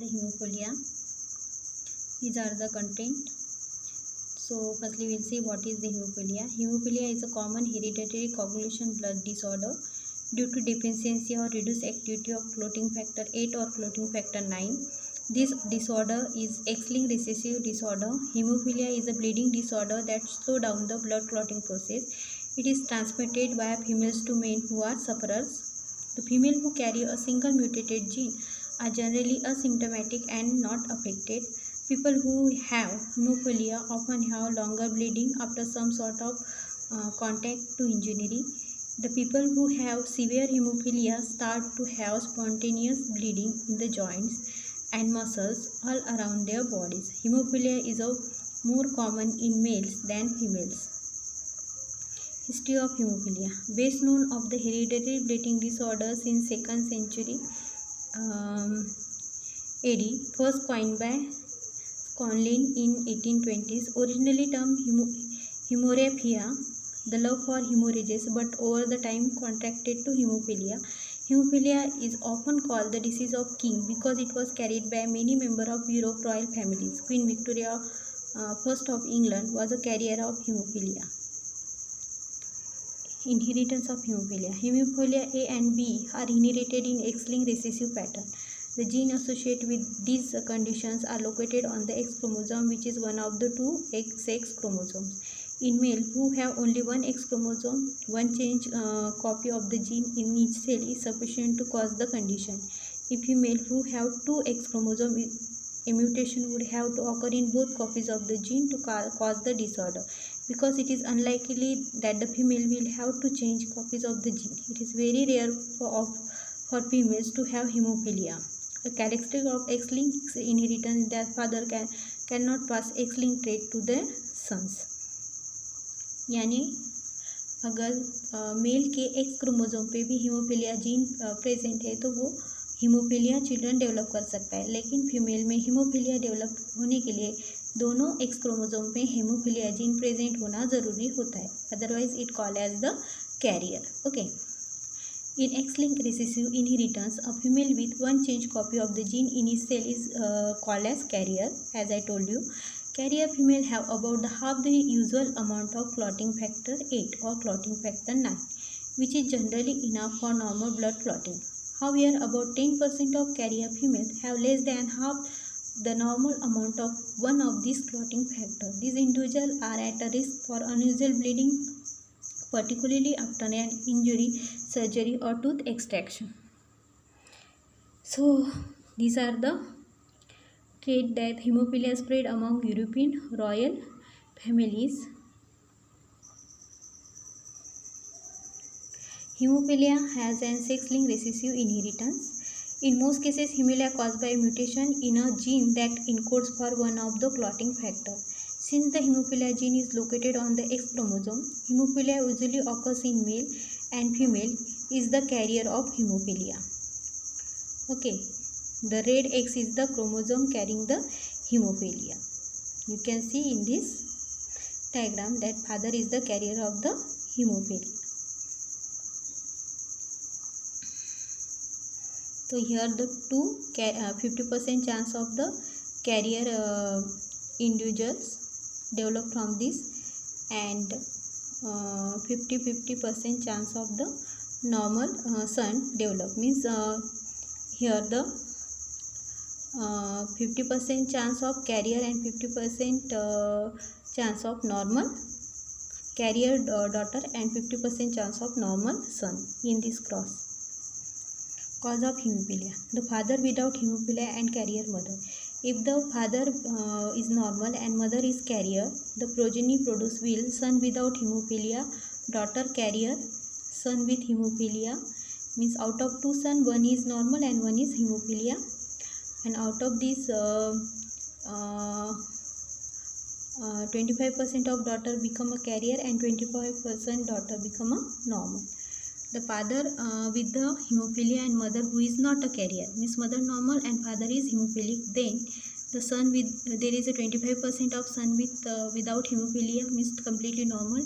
the hemophilia. These are the content. So firstly we'll see what is the hemophilia. Hemophilia is a common hereditary coagulation blood disorder due to deficiency or reduced activity of clotting factor 8 or clotting factor 9. This disorder is X-linked recessive disorder. Hemophilia is a bleeding disorder that slows down the blood clotting process. It is transmitted via females to men who are sufferers. The female who carry a single mutated gene are generally asymptomatic and not affected. People who have hemophilia often have longer bleeding after some sort of contact to injury. The people who have severe hemophilia start to have spontaneous bleeding in the joints and muscles all around their bodies. Hemophilia is more common in males than females. History of hemophilia. Best known of the hereditary bleeding disorders in 2nd century AD, first coined by Conlin in 1820s. Originally termed hemorrhagia, the love for hemorrhages, but over the time contracted to hemophilia. Hemophilia is often called the disease of king because it was carried by many members of Europe royal families. Queen Victoria I of England was a carrier of hemophilia. Inheritance of hemophilia. Hemophilia A and B are inherited in X-linked recessive pattern. The gene associated with these conditions are located on the X chromosome, which is one of the two sex chromosomes. In male who have only one X chromosome, one change copy of the gene in each cell is sufficient to cause the condition. In female who have two X chromosomes, a mutation would have to occur in both copies of the gene to cause the disorder. Because it is unlikely that the female will have to change copies of the gene, it is very rare for females to have hemophilia. A characteristic of X-linked inheritance is that father cannot pass X-linked trait to their sons. यानी अगर mail के x chromosome पे भी haemophilia gene present है तो वो haemophilia children develop कर सकता है, लेकिन फीमेल में हीमोफीलिया डेवलप होने के लिए दोनों एक्स क्रोमोसोम पे हीमोफीलिया जीन प्रेजेंट होना ज़रूरी होता है, otherwise it called as the carrier. Okay. In X-linked recessive inheritance, a female with one change copy of the gene in his cell is called as carrier. As I told you, carrier female have about half the usual amount of clotting factor 8 or clotting factor 9, which is generally enough for normal blood clotting. However, about 10% of carrier females have less than half the normal amount of one of these clotting factors. These individuals are at a risk for unusual bleeding, particularly after an injury, surgery or tooth extraction. So these are the traits that hemophilia spread among European royal families. Hemophilia has an X-linked recessive inheritance. In most cases, hemophilia caused by a mutation in a gene that encodes for one of the clotting factors. Since the hemophilia gene is located on the X chromosome, hemophilia usually occurs in male and female is the carrier of hemophilia. Okay, the red X is the chromosome carrying the hemophilia. You can see in this diagram that father is the carrier of the hemophilia. So here the 50% chance of the carrier individuals develop from this, and 50% chance of the normal son develop. Means here the 50% chance of carrier and 50% chance of normal carrier daughter and 50% chance of normal son in this cross. Cause of hemophilia. The father without hemophilia and carrier mother. If the father is normal and mother is carrier, the progeny produce will son without hemophilia, daughter carrier, son with hemophilia. Means out of two sons, one is normal and one is hemophilia, and out of this 25% of daughter become a carrier and 25% daughter become a normal. The father with the hemophilia and mother who is not a carrier, means mother normal and father is hemophilic, then the son with there is a 25% of son with without hemophilia, means completely normal,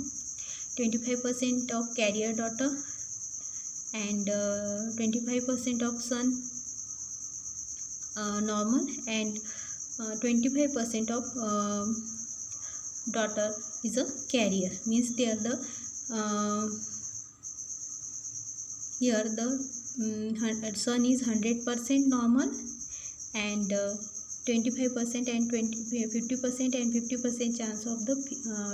25% of carrier daughter, and 25% of son normal, and 25% of daughter is a carrier. Means here the son is 100% normal, and 25% and 50% and 50% chance of the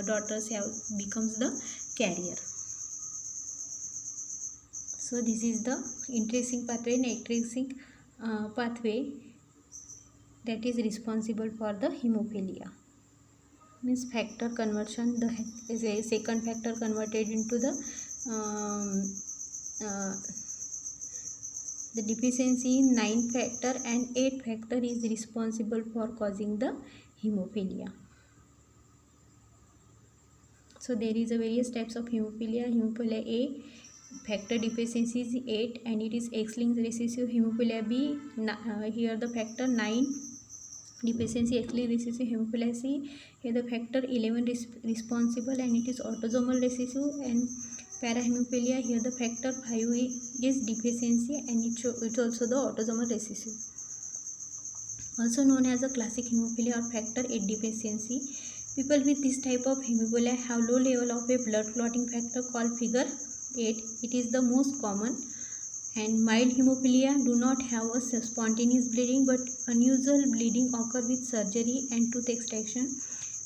daughters becomes the carrier. So this is the intrinsic pathway and extrinsic pathway that is responsible for the hemophilia. Means factor conversion, the second factor converted into the deficiency in 9 factor and 8 factor is responsible for causing the hemophilia. So there is a various types of hemophilia. Hemophilia A, factor deficiency is 8 and it is X-linked recessive. Hemophilia B, here the factor 9 deficiency, X-linked recessive. Hemophilia C, here the factor 11 responsible and it is autosomal recessive. And parahemophilia, here the factor 5 is deficiency and it's also the autosomal recessive. Also known as a classic hemophilia or factor 8 deficiency. People with this type of hemophilia have low level of a blood clotting factor called figure 8. It is the most common. And mild hemophilia do not have a spontaneous bleeding, but unusual bleeding occur with surgery and tooth extraction.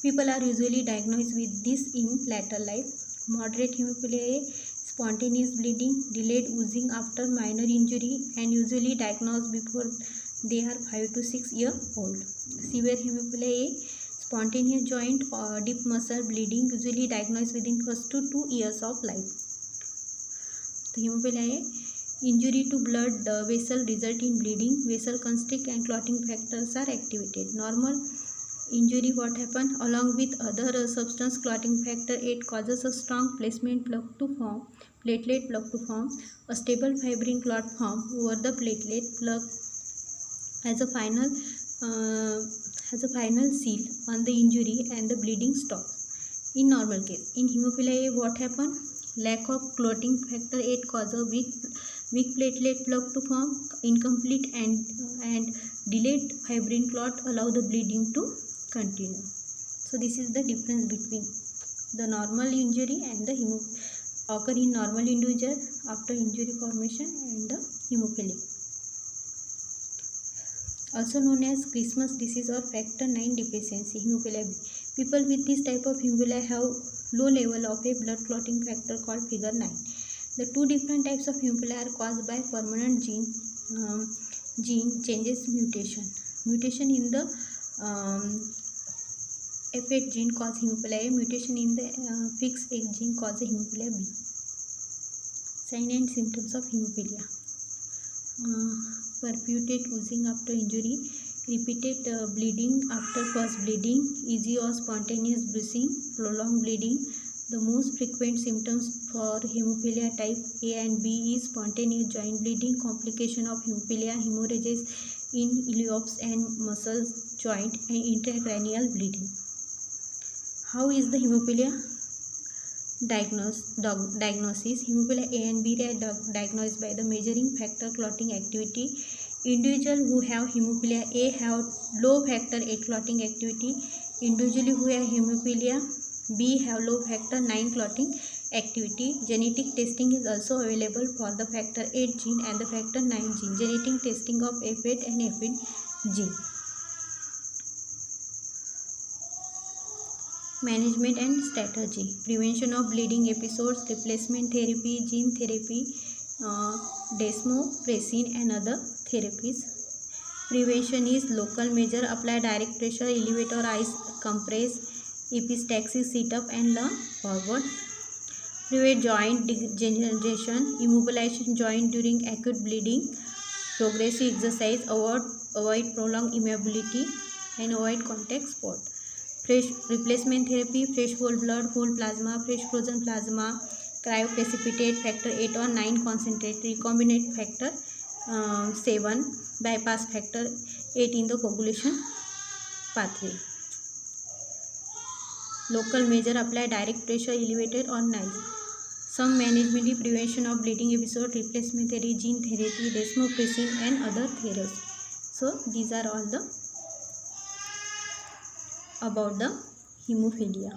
People are usually diagnosed with this in later life. Moderate hemophilia, spontaneous bleeding, delayed oozing after minor injury and usually diagnosed before they are 5 to 6 years old. Severe hemophilia, spontaneous joint or deep muscle bleeding, usually diagnosed within first to 2 years of life. The hemophilia, injury to blood vessel result in bleeding, vessel constrict and clotting factors are activated. Normal injury, what happen? Along with other substance, clotting factor 8 causes a strong placement plug to form, platelet plug to form. A stable fibrin clot form over the platelet plug as a final seal on the injury and the bleeding stops in normal case. In hemophilia A, what happen? Lack of clotting factor 8 causes a weak platelet plug to form. Incomplete and delayed fibrin clot allow the bleeding to continue. So this is the difference between the normal injury and the occur in normal individual after injury formation and the hemophilia. Also known as Christmas disease or factor 9 deficiency, hemophilia B. People with this type of hemophilia have low level of a blood clotting factor called figure 9. The two different types of hemophilia are caused by permanent gene changes mutation. Mutation in the F8 gene cause hemophilia A. Mutation in the fixed X gene cause hemophilia B. Sign and symptoms of hemophilia. Perpetuate oozing after injury, repeated bleeding after first bleeding, easy or spontaneous bruising, prolonged bleeding. The most frequent symptoms for hemophilia type A and B is spontaneous joint bleeding, complication of hemophilia, hemorrhages in iliopes and muscles, joint and intracranial bleeding. How is the hemophilia diagnosis? Hemophilia A and B are diagnosed by the measuring factor clotting activity. Individuals who have hemophilia A have low factor 8 clotting activity. Individuals who have hemophilia B have low factor 9 clotting activity. Genetic testing is also available for the factor 8 gene and the factor 9 gene. Genetic testing of F8 and F8 gene. Management and strategy. Prevention of bleeding episodes, replacement therapy, gene therapy, desmopressin and other therapies. Prevention is local measure, apply direct pressure, elevate or ice compress, epistaxis, sit up and lean forward. Prevent joint degeneration, immobilization joint during acute bleeding, progressive exercise, avoid prolonged immobility and avoid contact spot. Fresh replacement therapy, fresh whole blood, whole plasma, fresh frozen plasma, cryoprecipitate, factor 8 or 9 concentrate, recombinant factor 7, bypass factor 8 in the coagulation pathway. Local measure, apply direct pressure, elevated or nice. Some management, prevention of bleeding episode, replacement therapy, gene therapy, desmopressin and other therapies. So these are all the about the hemophilia.